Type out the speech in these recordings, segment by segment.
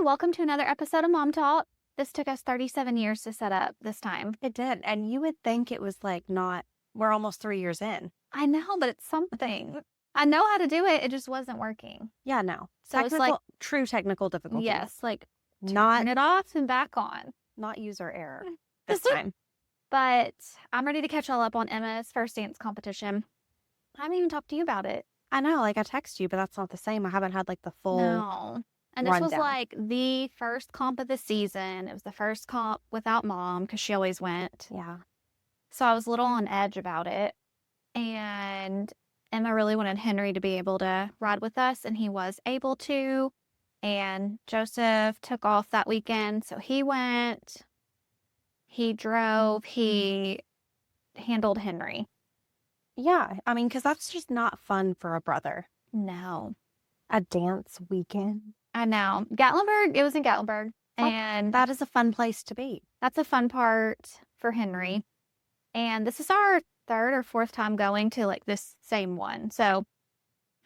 Welcome to another episode of Mom Talk. This took us 37 years to set up this time. It did. And you would think it was we're almost 3 years in. I know, but it's something. I know how to do it. It just wasn't working. Yeah, no. So it's like true technical difficulties. Yes, like Not turn it off and back on. Not user error this time. But I'm ready to catch all up on Emma's first dance competition. I haven't even talked to you about it. I know, I text you, but that's not the same. I haven't had the full No. And this was rundown. the first comp of the season. It was the first comp without Mom because she always went. Yeah. So I was a little on edge about it. And Emma really wanted Henry to be able to ride with us, and he was able to. And Joseph took off that weekend, so he went. He drove. He handled Henry. Yeah. I mean, because that's just not fun for a brother. No. A dance weekend. I know. Gatlinburg, it was in Gatlinburg. And that is a fun place to be. That's a fun part for Henry. And this is our third or fourth time going to this same one. So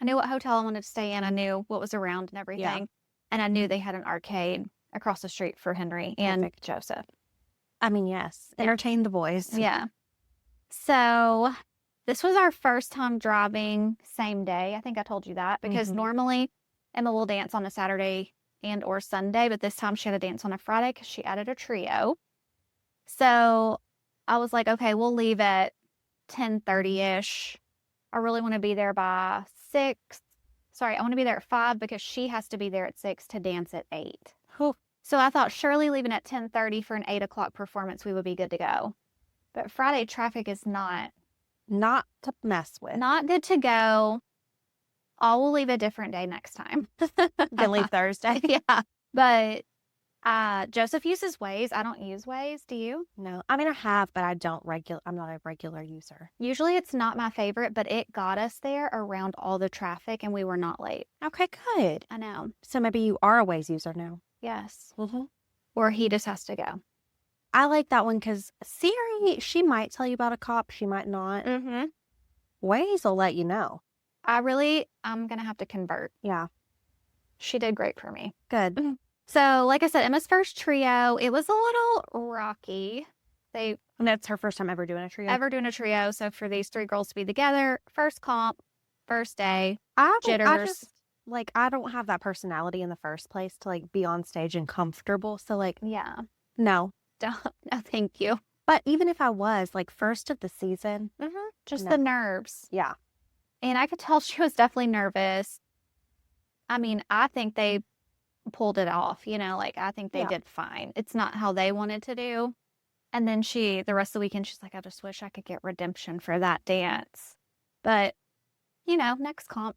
I knew what hotel I wanted to stay in. I knew what was around and everything. Yeah. And I knew they had an arcade across the street for Henry and Perfect. Joseph. I mean, yes. Entertain the boys. Yeah. So this was our first time driving same day. I think I told you that because normally Emma will dance on a Saturday and or Sunday, but this time she had to dance on a Friday because she added a trio. So I was like, okay, we'll leave at 10:30-ish. I really want to be there by 6. Sorry, I want to be there at 5 because she has to be there at 6 to dance at 8. Oh. So I thought surely leaving at 10:30 for an 8 o'clock performance, we would be good to go. But Friday traffic is not to mess with. Not good to go. I will leave a different day next time. Can leave Thursday. Yeah. But Joseph uses Waze. I don't use Waze. Do you? No. I mean, I have, but I'm not a regular user. Usually it's not my favorite, but it got us there around all the traffic and we were not late. Okay, good. I know. So maybe you are a Waze user now. Yes. Mm-hmm. Or he just has to go. I like that one because Siri, she might tell you about a cop. She might not. Mm-hmm. Waze will let you know. I'm going to have to convert. Yeah. She did great for me. Good. Mm-hmm. So, like I said, Emma's first trio, it was a little rocky. And that's her first time ever doing a trio. So for these 3 girls to be together, first comp, first day, jitters. I don't have that personality in the first place to be on stage and comfortable. So yeah. No. No, thank you. But even if I was first of the season. Just the nerves. Yeah. And I could tell she was definitely nervous. I mean, I think they pulled it off, I think they did fine. It's not how they wanted to do. And then the rest of the weekend, she's like, I just wish I could get redemption for that dance. But, next comp.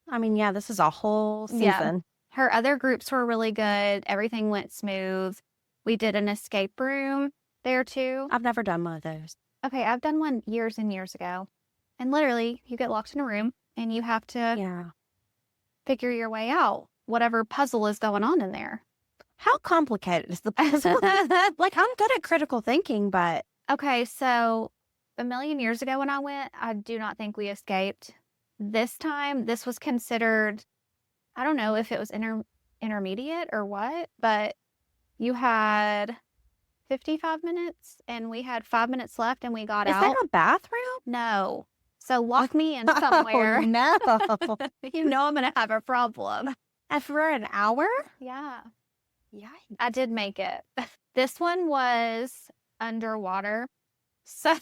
I mean, yeah, this is a whole season. Yeah. Her other groups were really good. Everything went smooth. We did an escape room there too. I've never done one of those. Okay, I've done one years and years ago. And literally, you get locked in a room and you have to figure your way out. Whatever puzzle is going on in there. How complicated is the puzzle? I'm good at critical thinking, but... Okay, so a million years ago when I went, I do not think we escaped. This time, this was considered, I don't know if it was intermediate or what, but you had 55 minutes and we had 5 minutes left and we got out. Is there a bathroom? No. So lock me in somewhere. Oh, no. I'm going to have a problem. And for an hour? Yeah. Yeah. I did make it. This one was underwater. So,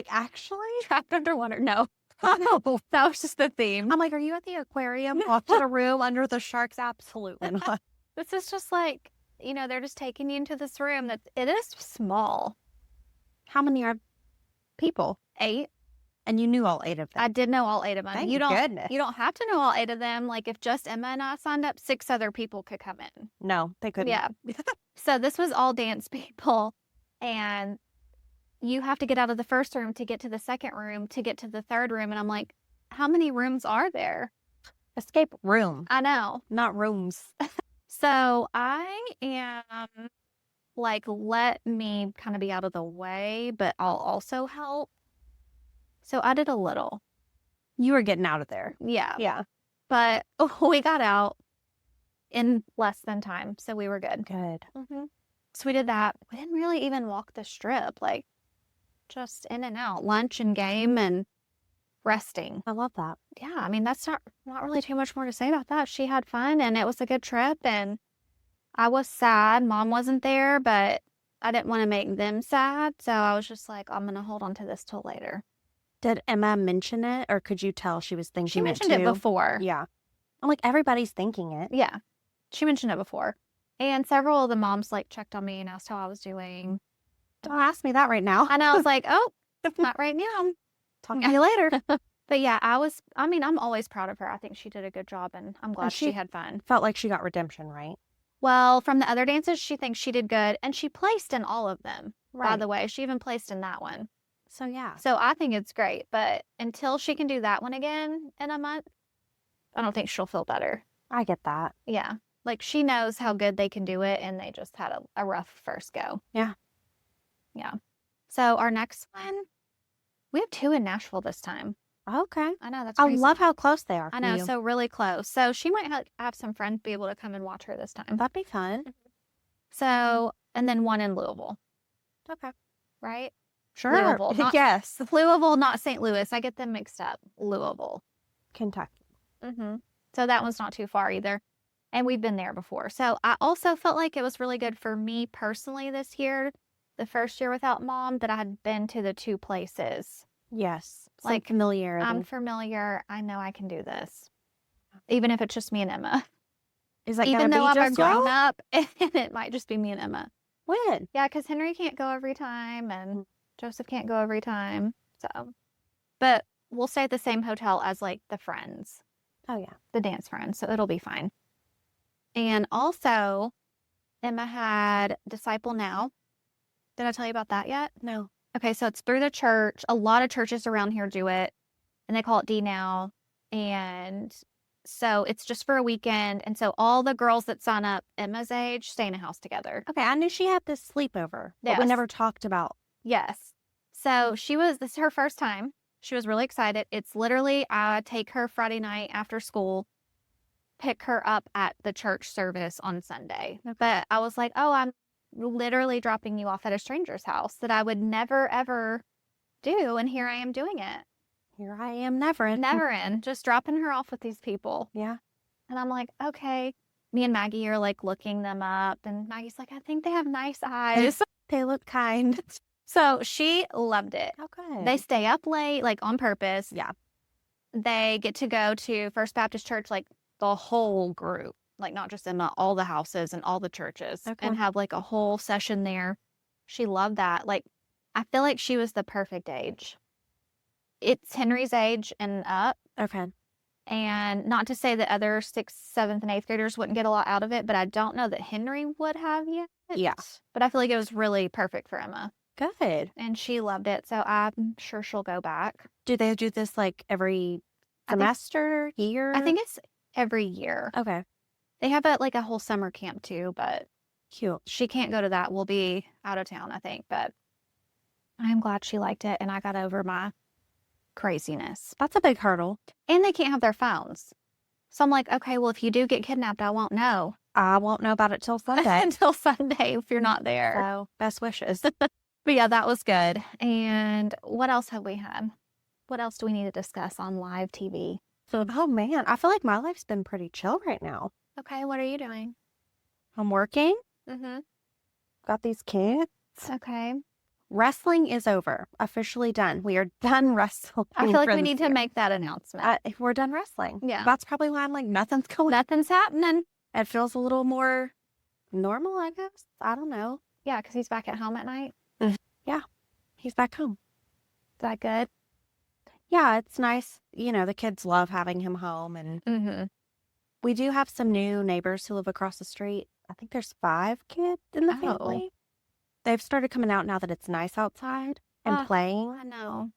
actually? Trapped underwater. No. Oh, that was just the theme. I'm are you at the aquarium? Locked in a room under the sharks? Absolutely not. This is just they're just taking you into this room it is small. How many are people? 8. And you knew all 8 of them? I did know all 8 of them. Thank goodness. You don't have to know all 8 of them. If just Emma and I signed up, 6 other people could come in. No, they couldn't. Yeah. So this was all dance people. And you have to get out of the first room to get to the second room to get to the third room. And I'm like, how many rooms are there? Escape room. I know. Not rooms. So I am let me kind of be out of the way, but I'll also help. So I did a little. You were getting out of there. Yeah. Yeah. But we got out in less than time. So we were good. Good. So we did that. We didn't really even walk the strip, like just in and out, lunch and game and resting. I love that. Yeah, I mean, that's not really too much more to say about that. She had fun and it was a good trip, and I was sad Mom wasn't there, but I didn't want to make them sad. So I was just like, I'm going to hold on to this till later. Did Emma mention it, or could you tell she was thinking She it mentioned too? it before. Yeah. I'm like, everybody's thinking it. Yeah. She mentioned it before. And several of the moms like checked on me and asked how I was doing. Don't ask me that right now. And I was like, oh, not right now. Talk to you later. But yeah, I'm always proud of her. I think she did a good job, and I'm glad she had fun. Felt like she got redemption, right? Well, from the other dances, she thinks she did good, and she placed in all of them, by Right. the way. She even placed in that one. So, yeah. So I think it's great, but until she can do that one again in a month, I don't think she'll feel better. I get that. Yeah. Like, she knows how good they can do it, and they just had a rough first go. Yeah. Yeah. So our next one, we have 2 in Nashville this time. Okay. I know, that's I crazy. love how close they are. I know, you. so really close. So she might have some friends be able to come and watch her this time. That'd be fun. So, and then 1 in Louisville, Okay. right? Sure. Louisville, not- yes. Louisville, not St. Louis. I get them mixed up. Louisville. Kentucky. So that one's not too far either. And we've been there before. So I also felt like it was really good for me personally this year, the first year without Mom, that I had been to the 2 places. Yes. Like, familiarity. I'm familiar. I know I can do this. Even if it's just me and Emma. Is that Even gonna though be I'm a just y'all? grown up, and it might just be me and Emma. When? Yeah, because Henry can't go every time, and Joseph can't go every time. So, but we'll stay at the same hotel as like the friends, Oh, yeah. the dance friends. So it'll be fine. And also, Emma had Disciple Now. Did I tell you about that yet? No. Okay, so it's through the church. A lot of churches around here do it, and they call it DNow. And so it's just for a weekend. And so all the girls that sign up Emma's age stay in a house together. Okay, I knew she had this sleepover, but we Yes. never talked about. Yes. So this is her first time. She was really excited. It's literally, I take her Friday night after school, pick her up at the church service on Sunday. But I was like, oh, I'm literally dropping you off at a stranger's house that I would never, ever do. And here I am doing it. Here I am, never in. Never in, just dropping her off with these people. Yeah. And I'm like, okay. Me and Maggie are like looking them up. And Maggie's like, I think they have nice eyes. They look kind. So she loved it. Okay. They stay up late, like on purpose. Yeah. They get to go to First Baptist Church, like the whole group, like not just Emma, all the houses and all the churches, Okay. and have like a whole session there. She loved that. Like, I feel like she was the perfect age. It's Henry's age and up. Okay. And not to say that other 6th, 7th, and 8th graders wouldn't get a lot out of it, but I don't know that Henry would have yet. Yeah. But I feel like it was really perfect for Emma. Good. And she loved it. So I'm sure she'll go back. Do they do this like every semester, year? I think it's every year. Okay. They have like a whole summer camp too, but Cute. she can't go to that. We'll be out of town, I think. But I'm glad she liked it, and I got over my craziness. That's a big hurdle. And they can't have their phones. So I'm like, okay, well, if you do get kidnapped, I won't know I won't know about it till Sunday. until Sunday if you're not there. So, best wishes. But yeah, that was good. And what else have we had? What else do we need to discuss on live TV? Oh, man. I feel like my life's been pretty chill right now. Okay, what are you doing? I'm working. Mm-hmm. Got these kids. Okay. Wrestling is over. Officially done. We are done wrestling. I feel like for we this need to year. make that announcement. We're done wrestling. Yeah. That's probably why I'm like, nothing's going on. Nothing's happening. It feels a little more normal, I guess. I don't know. Yeah, because he's back at home at night. He's back home. Is that good? Yeah, it's nice. You know, the kids love having him home. And Mm-hmm. we do have some new neighbors who live across the street. I think there's 5 kids in the Oh. family. They've started coming out now that it's nice outside and playing. I know.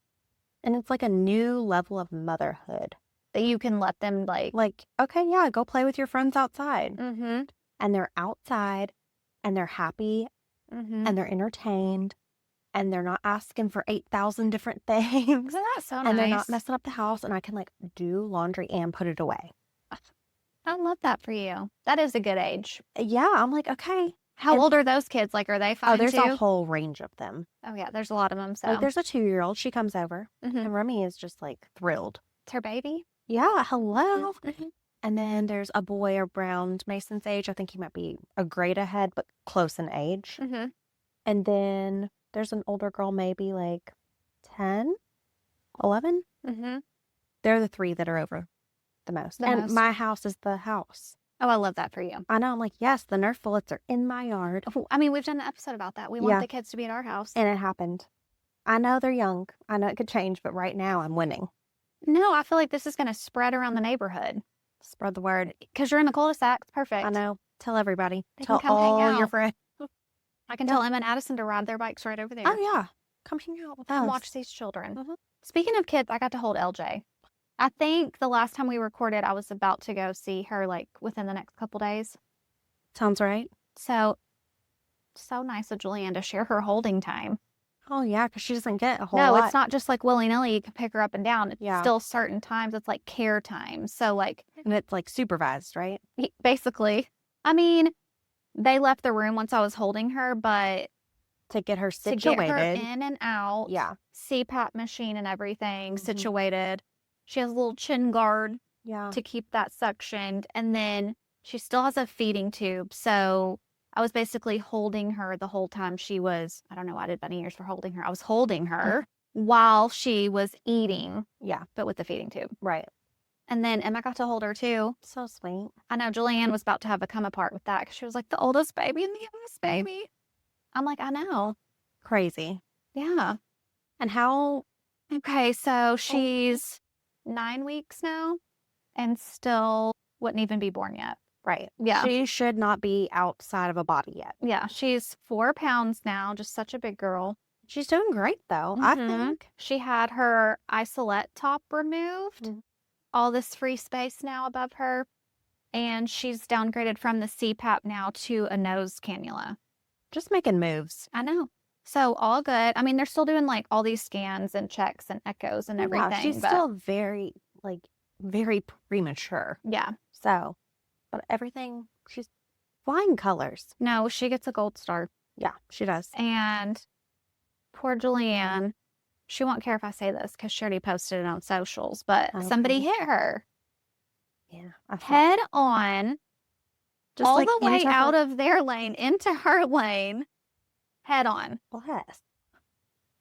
And it's like a new level of motherhood. That you can let them like. Like, okay, yeah, go play with your friends outside. Mm-hmm. And they're outside and they're happy Mm-hmm. and they're entertained and they're not asking for 8,000 different things. Isn't that so And they're nice? not messing up the house, and I can like do laundry and put it away. I love that for you. That is a good age. Yeah, I'm like, okay. How And- old are those kids? Like, are they fine Oh, there's too? a whole range of them. Oh, yeah, there's a lot of them. So Like, there's a 2-year-old. She comes over, Mhm. and Remy is just like thrilled. It's her baby. Yeah, hello. Mhm. And then there's a boy around Mason's age. I think he might be a grade ahead, but close in age. Mhm. And then there's an older girl, maybe like 10, 11. Mhm. They're the 3 that are over the most. The and most. my house is the house. Oh, I love that for you. I know. I'm like, yes, the Nerf bullets are in my yard. Oh, I mean, we've done an episode about that. We want Yeah. the kids to be at our house. And it happened. I know they're young. I know it could change, but right now I'm winning. No, I feel like this is going to spread around the neighborhood Spread the word. because you're in the cul-de-sac. It's perfect. I know. Tell everybody. They can Tell come hang all your out. friends. I can tell Emma and Addison to ride their bikes right over there. Oh, yeah. Come hang out with us. Come watch these children. Mhm. Speaking of kids, I got to hold LJ. I think the last time we recorded, I was about to go see her like within the next couple days. Sounds right. So nice of Julianne to share her holding time. Oh, yeah, because she doesn't get a whole No, lot. it's not just like willy-nilly. You can pick her up and down. It's Yeah. still certain times. It's like care time. So like And it's like supervised, right? basically, I mean, they left the room once I was holding her, but To get her to situated. get her in and out, Yeah. CPAP machine and everything Mhm. situated. She has a little chin guard Yeah. to keep that suctioned. And then she still has a feeding tube. So I was basically holding her the whole time she was, I don't know, I did bunny ears for holding her. I was holding her while she was eating, Yeah. but with the feeding tube. Right. And then Emma got to hold her too. So sweet. I know Julianne was about to have a come apart with that because she was like the oldest baby and the youngest baby. I'm like, I know. Crazy. Yeah. And how? Okay, so she's 9 weeks now and still wouldn't even be born yet. Right. Yeah. She should not be outside of a body yet. Yeah, she's 4 pounds now, just such a big girl. She's doing great, though, I Mhm. think. She had her isolette top removed, Mhm. all this free space now above her, and she's downgraded from the CPAP now to a nose cannula. Just making moves. I know. So all good. I mean, they're still doing like all these scans and checks and echoes and everything. Yeah, she's but still very premature. yeah. So, but everything, she's flying colors. No, she gets a gold star. Yeah, she does. And poor Julianne, she won't care if I say this because she already posted it on socials, but Okay. somebody hit her Yeah. I thought- head on, just all like the way into her- out of their lane into her lane, head on. Bless.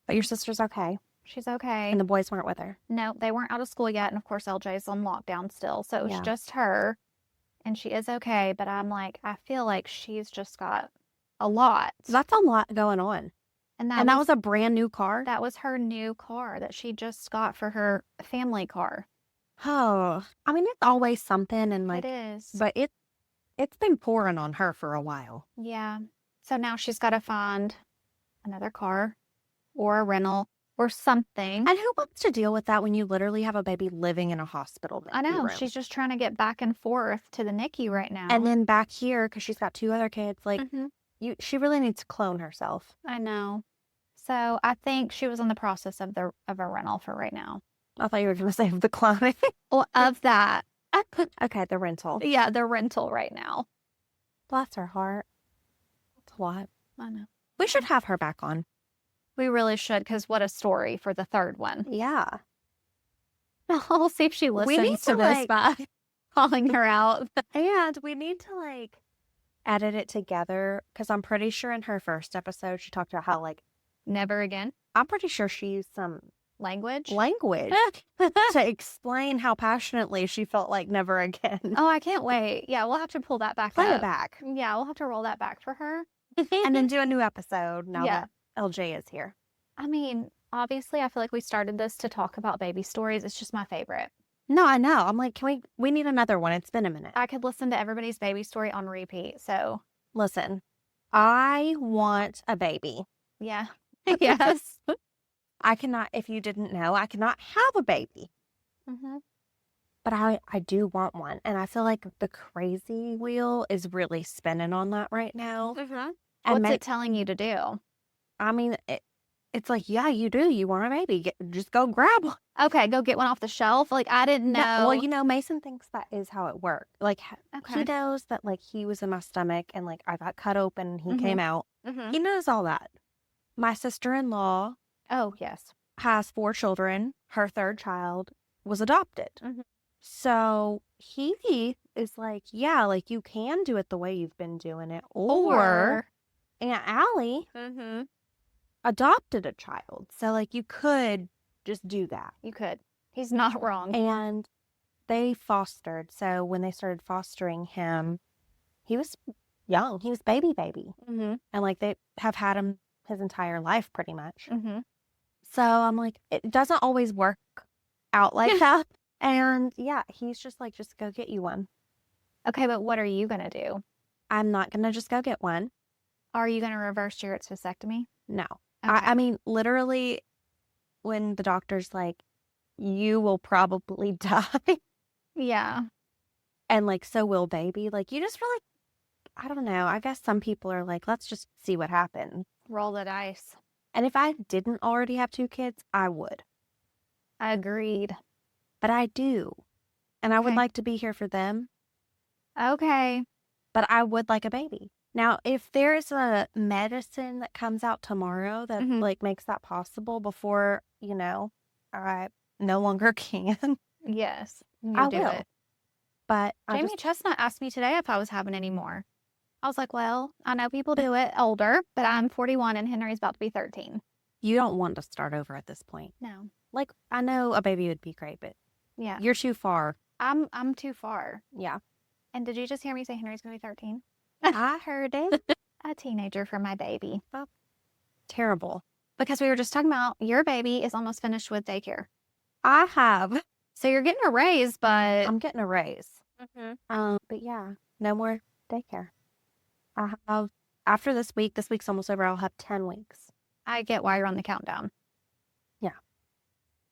But your sister's okay. She's okay. And the boys weren't with her. No, they weren't out of school yet. And of course, LJ's on lockdown still. So it was Yeah. just her. And she is okay. But I'm like, I feel like she's just got a lot. That's a lot going on. And And that was a brand new car? that was her new car that she just got for her family car. Oh, I mean, it's always something, and like, It is. but it's been pouring on her for a while. Yeah. So now she's got to find another car or a rental or something. And who wants to deal with that when you literally have a baby living in a hospital? I know. room? She's just trying to get back and forth to the NICU right now. And then back here, because she's got 2 other kids, like, Mhm. she really needs to clone herself. I know. So I think she was in the process of a rental for right now. I thought you were going to say of the cloning. Well, of that. Okay, the rental. Yeah, the rental right now. Bless her heart. That's a lot. I know. We should have her back on. We really should, because what a story for the third one. Yeah. I'll see if she We need listens to to, this by calling her out. And we need to, like, edit it together, because I'm pretty sure in her first episode, she talked about how, like, Never again. I'm pretty sure she used some Language. language to explain how passionately she felt like never again. Oh, I can't wait. Yeah, we'll have to pull that back Play up. it back. Yeah, we'll have to roll that back for her. And then do a new episode now Yeah. that LJ is here. I mean, obviously, I feel like we started this to talk about baby stories. It's just my favorite. No, I know. I'm like, we need another one. It's been a minute. I could listen to everybody's baby story on repeat. So, Listen, I want a baby. yeah. Yes. I cannot, if you didn't know, I cannot have a baby. Mm-hmm. But I do want one. And I feel like the crazy wheel is really spinning on that right now. Mm-hmm. And What's it telling you to do? I mean, It's like, yeah, you do. You want a baby. Just go grab one. Okay, go get one off the shelf. Like, I didn't know. No, well, you know, Mason thinks that is how it worked. Like, he Okay. knows that, like, he was in my stomach and, like, I got cut open and he Mhm. came out. Mhm. He knows all that. My sister-in-law Oh, yes. has 4 children. Her 3rd child was adopted. Mhm. So he is like, yeah, like, you can do it the way you've been doing it. Or Or Aunt Allie Mhm. adopted a child. So, like, you could just do that. You could. He's not wrong. And they fostered. So when they started fostering him, he was young. He was baby. Mhm. And, like, they have had him his entire life pretty much. Mhm. So I'm like, it doesn't always work out like that. And yeah, he's just like, just go get you one. Okay, but what are you gonna do? I'm not going to just go get one. Are you gonna reverse Jarrett's vasectomy? No. Okay. I mean, literally, when the doctor's like, you will probably die. Yeah. And, like, so will baby. Like, you just really, I don't know. I guess some people are like, let's just see what happens. Roll the dice. And if I didn't already have 2 kids, I would. Agreed. But I do. And I would Okay. like to be here for them. Okay. But I would like a baby. Now, if there's a medicine that comes out tomorrow that, Mhm. like, makes that possible before, you know, I no longer can, Yes. You I do will. it. But I Jamie just, Chestnut asked me today if I was having any more. I was like, well, I know people do it older, but I'm 41 and Henry's about to be 13. you don't want to start over at this point. No. Like, I know a baby would be great, but Yeah. you're too far. I'm too far. Yeah. And did you just hear me say Henry's gonna be 13? I heard it. A teenager for my baby. Terrible. Because we were just talking about your baby is almost finished with daycare. I have. So you're getting a raise, but I'm getting a raise. But yeah, no more daycare. I have, after this week's almost over, I'll have 10 weeks. I get why you're on the countdown. Yeah.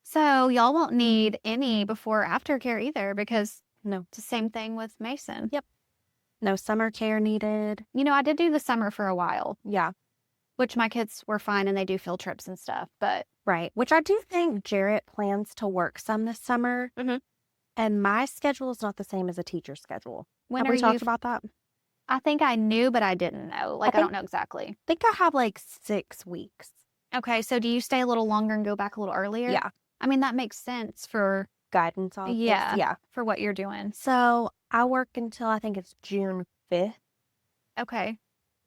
So y'all won't need any before aftercare either because No. it's the same thing with Mason. Yep. No summer care needed. You know, I did do the summer for a while, Yeah. which my kids were fine and they do field trips and stuff, but Right. Which I do think Jarrett plans to work some this summer. Mhm. And my schedule is not the same as a teacher's schedule. when Have are we talked you? about that? I think I knew, but I didn't know. Like, I don't know exactly. I think I have like 6 weeks. Okay, so do you stay a little longer and go back a little earlier? Yeah. I mean, that makes sense for Guidance on Yeah. for what you're doing. So I work until I think it's June 5th. Okay.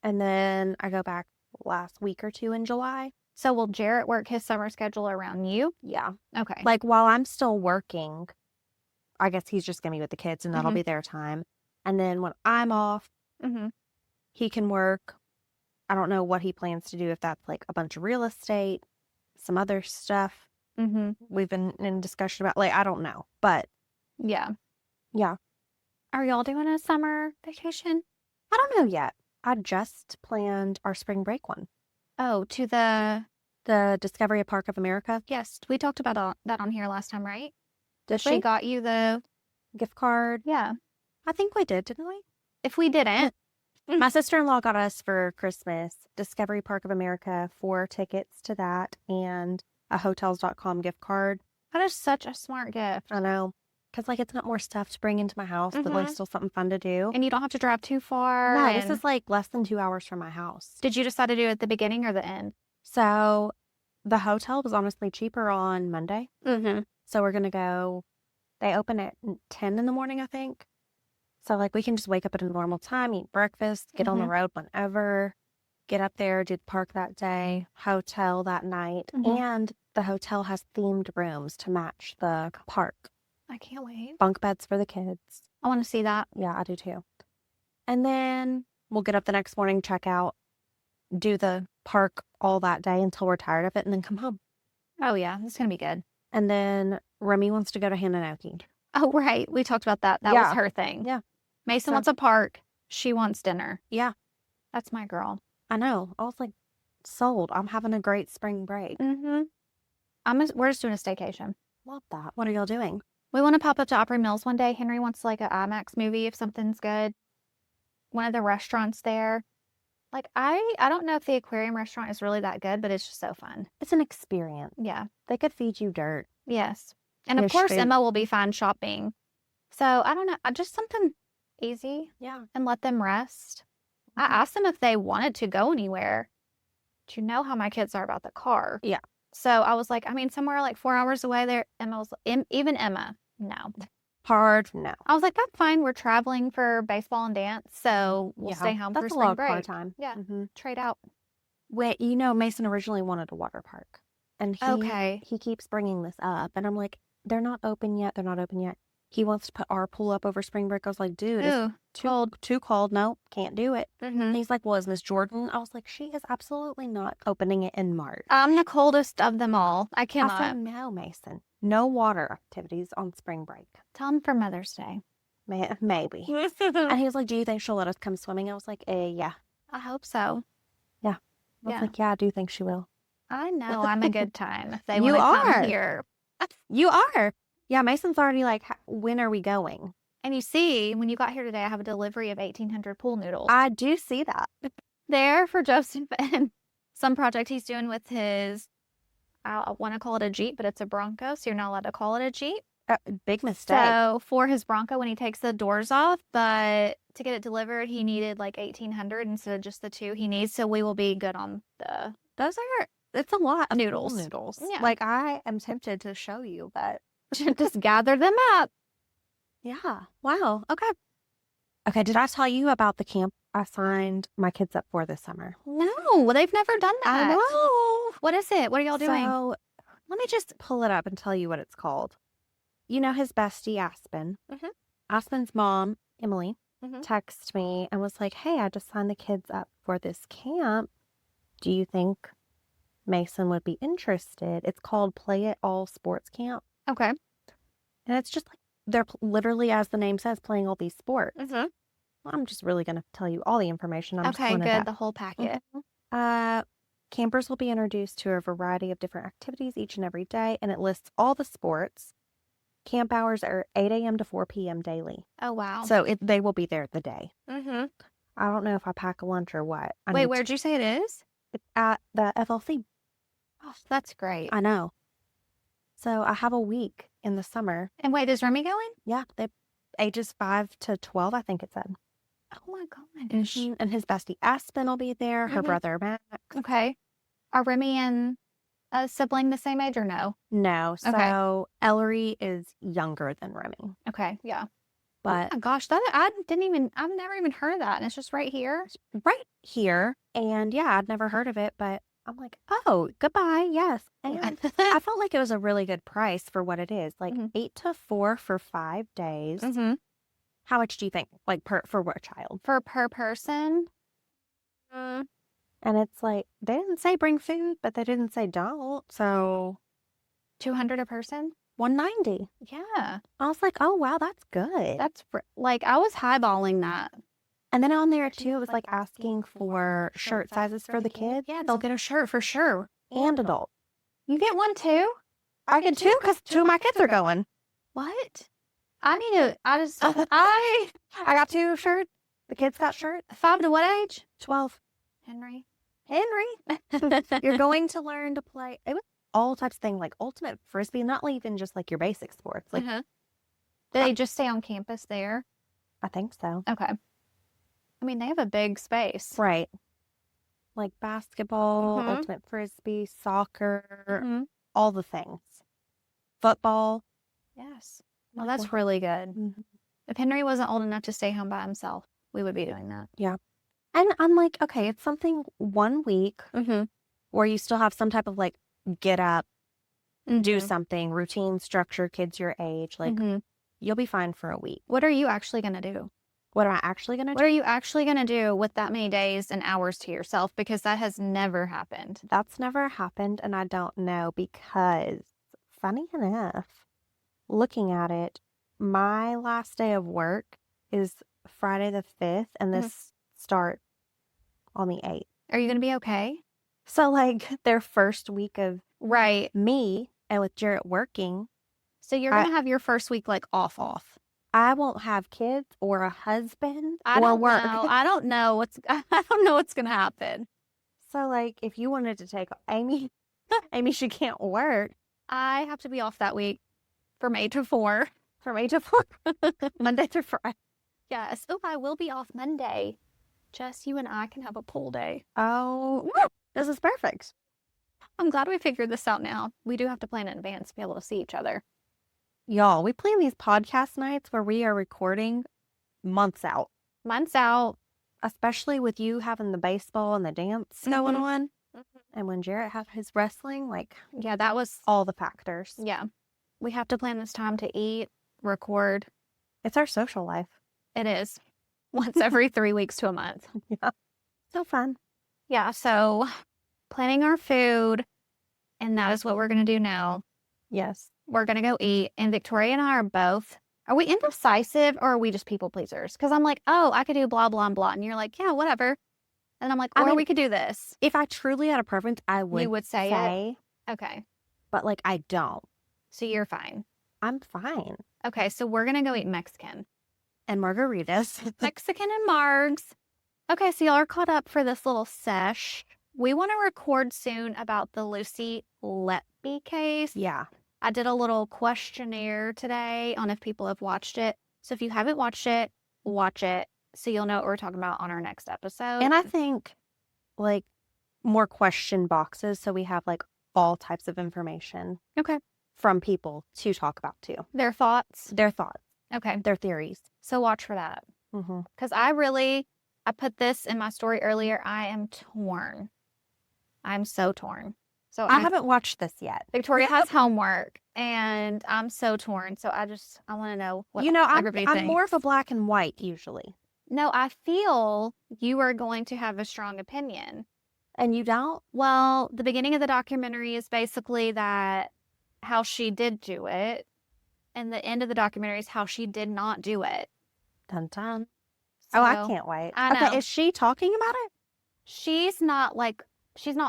And then I go back last week or 2 in July. So will Jarrett work his summer schedule around you? Yeah. Okay. Like, while I'm still working, I guess he's just going to be with the kids and that'll Mhm. be their time. And then when I'm off, Mm-hmm. he can work. I don't know what he plans to do, if that's like a bunch of real estate, some other stuff Mm-hmm. we've been in discussion about. Like, I don't know. But Yeah. yeah, Are y'all doing a summer vacation? I don't know yet. I just planned our spring break one. Oh, to the The Discovery Park of America. yes, we talked about that on here last time, right? Did She we? got you the Gift card. yeah. I think we did, didn't we? If we didn't, My sister-in-law got us for Christmas Discovery Park of America 4 tickets to that and a Hotels.com gift card. that is such a smart gift. I know. Because, like, it's not more stuff to bring into my house, but, like, Mhm. still something fun to do. And you don't have to drive too far. No, this and- is, like, less than 2 hours from my house. Did you decide to do it at the beginning or the end? So the hotel was honestly cheaper on Monday. Mm-hmm. So we're going to go, they open at 10 in the morning, I think. So, like, we can just wake up at a normal time, eat breakfast, get on the road whenever, get up there, do the park that day, hotel that night. Mhm. And the hotel has themed rooms to match the park. I can't wait. Bunk beds for the kids. I want to see that. Yeah, I do too. And then we'll get up the next morning, check out, do the park all that day until we're tired of it, and then come home. Oh yeah, it's gonna be good. And then Remy wants to go to Hananoki. Oh right, we talked about that. That Yeah. was her thing. Yeah. Mason So- wants a park. She wants dinner. Yeah, That's my girl. I know. I was like, sold. I'm having a great spring break. Mm-hmm. We're just doing a staycation. Love that. What are y'all doing? We want to pop up to Opry Mills one day. Henry wants like an IMAX movie if something's good. One of the restaurants there. Like, I don't know if the aquarium restaurant is really that good, but it's just so fun. It's an experience. Yeah. They could feed you dirt. Yes. And of Fish course, food. Emma will be fine shopping. So I don't know, just something easy Yeah. and let them rest. I asked them if they wanted to go anywhere. Do you know how my kids are about the car? Yeah. So I was like, I mean, somewhere like 4 hours away there. Emma was, even Emma, no. Hard, no. I was like, that's fine. We're traveling for baseball and dance, so we'll stay home for That's a spring lot of car break. time. Yeah, Mm-hmm. trade out. Wait, Mason originally wanted a water park. And he keeps bringing this up. And I'm like, they're not open yet. They're not open yet. He wants to put our pool up over spring break. I was like, dude, it's too cold. No, can't do it. Mm-hmm. And he's like, well, is Miss Jordan? I was like, she is absolutely not opening it in March. I'm the coldest of them all. I I cannot. said, no, Mason. No water activities on spring break. Tell them for Mother's Day. Maybe. And he was like, do you think she'll let us come swimming? I was like, yeah. I hope so. Yeah. I was like, yeah, I do think she will. I know I'm a good time if they You want to are. come here. You are. Yeah, Mason's already like, when are we going? And you see, when you got here today, I have a delivery of 1,800 pool noodles. I do see that. There for Joseph and some project he's doing with his, I want to call it a Jeep, but it's a Bronco, so you're not allowed to call it a Jeep. Big mistake. So for his Bronco, when he takes the doors off, but to get it delivered, he needed like 1,800 instead of just the 2 he needs. So we will be good on the It's a lot of noodles. Noodles. Yeah. Like, I am tempted to show you, but just gather them up. yeah. Wow. Okay. Okay. Did I tell you about the camp I signed my kids up for this summer? No, they've never done that. I know. What is it? What are y'all doing? So let me just pull it up and tell you what it's called. His bestie, Aspen. Mhm. Aspen's mom, Emily, Mhm. texted me and was like, hey, I just signed the kids up for this camp. Do you think Mason would be interested? It's called Play It All Sports Camp. Okay. And it's just like, they're literally, as the name says, playing all these sports. Mm-hmm. Well, I'm just really going to tell you all the information. Okay, good. The whole packet. Campers will be introduced to a variety of different activities each and every day, and it lists all the sports. Camp hours are 8 a.m. to 4 p.m. daily. Oh, wow. So they will be there the day. Mm-hmm. I don't know if I pack a lunch or what. Wait, where'd you say it is? It's at the FLC. Oh, that's great. I know. So I have a week in the summer. And wait, is Remy going? Yeah, they ages 5 to 12, I think it said. Oh my gosh. And his bestie Aspen will be there. Her brother Max. Okay. Are Remy and a sibling the same age or no? No. So Okay. Ellery is younger than Remy. Okay. Yeah. But Oh my gosh, I've never even heard of that. And it's just right here. right here. And yeah, I'd never heard of it, but I'm like, oh, goodbye. Yes. And I felt like it was a really good price for what it is. Like 8 to 4 for 5 days. Mm-hmm. How much do you think? Like for what child? For per person? And it's like, they didn't say bring food, but they didn't say don't. So 200 a person? 190. Yeah. I was like, oh, wow, that's good. That's like, I was highballing that. And then on there too, it was like asking for shirt sizes for the kids. Yeah, they'll get a shirt for sure. And adult. You get one too? I get 2 because 2 of my kids are going. What? I need to, I got 2 shirts. The kids got shirts. 5 to what age? 12. Henry. You're going to learn to play. It was all types of things, like ultimate frisbee, not even just like your basic sports. Like, Do they just stay on campus there? I think so. Okay. I mean, they have a big space. Right. Like basketball, ultimate frisbee, soccer, all the things. Football. Yes. Well, that's really good. If Henry wasn't old enough to stay home by himself, we would be doing that. Yeah. And I'm like, okay, it's something 1 week where you still have some type of like get up, do something, routine, structure, kids your age. Like, you'll be fine for a week. What are you actually going to do? What am I actually going to do? What are you actually going to do with that many days and hours to yourself? Because that has never happened. That's never happened, and I don't know because, funny enough, looking at it, my last day of work is Friday the 5th, and this starts on the 8th. Are you going to be okay? So, like, their first week of Right. me and with Jarrett working. So you're going to have your first week, like, off. I won't have kids or a husband I or don't work. know. I don't know what's going to happen. So, like, if you wanted to take Amy, Amy, she can't work I have to be off that week from 8 to 4. from 8 to 4, Monday through Friday. Yes. Oh, I will be off Monday. Just you and I can have a pool day. Oh, this is perfect. I'm glad we figured this out now. We do have to plan in advance to be able to see each other. Y'all, we plan these podcast nights where we are recording months out, Months out. especially with you having the baseball and the dance going on. And when Jarrett had his wrestling, like, Yeah, that was, all the factors. yeah. We have to plan this time to eat, record. It's our social life. It is. Once every 3 weeks to a month. Yeah. So fun. Yeah, so planning our food, and that is what we're going to do now. Yes. We're going to go eat, and Victoria and I are both. Are we indecisive or are we just people pleasers? Because I'm like, oh, I could do blah, blah, blah. And you're like, yeah, whatever. And I'm like, or we could do this. If I truly had a preference, I would You would say it? Okay. But, like, I don't. So you're fine. I'm fine. Okay, so we're going to go eat Mexican. And margaritas. Mexican and margs. Okay, so y'all are caught up for this little sesh. We want to record soon about the Lucy Letby case. Yeah. I did a little questionnaire today on if people have watched it. So if you haven't watched it, watch it so you'll know what we're talking about on our next episode. And I think, like, more question boxes so we have, like, all types of information. Okay. From people to talk about, too. Their thoughts. Their thoughts. Okay. Their theories. So watch for that. Mm-hmm. Because I put this in my story earlier. I am torn. I'm so torn. So I haven't watched this yet. Victoria has homework and I'm so torn. So I want to know what everybody thinks. I'm more of a black and white usually. No, I feel you are going to have a strong opinion. And you don't? Well, the beginning of the documentary is basically that how she did do it. And the end of the documentary is how she did not do it. Dun dun. So, I can't wait. I know. Okay, is she talking about it? She's not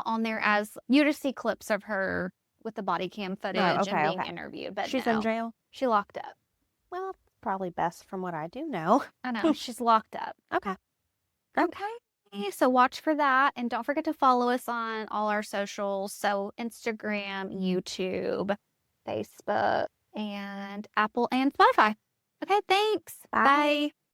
on there as you just see clips of her with the body cam footage and being interviewed. But she's in jail? She locked up. Well, probably best from what I do know. I know. She's locked up. Okay. So watch for that. And don't forget to follow us on all our socials. So Instagram, YouTube, Facebook, and Apple and Spotify. Okay, thanks. Bye.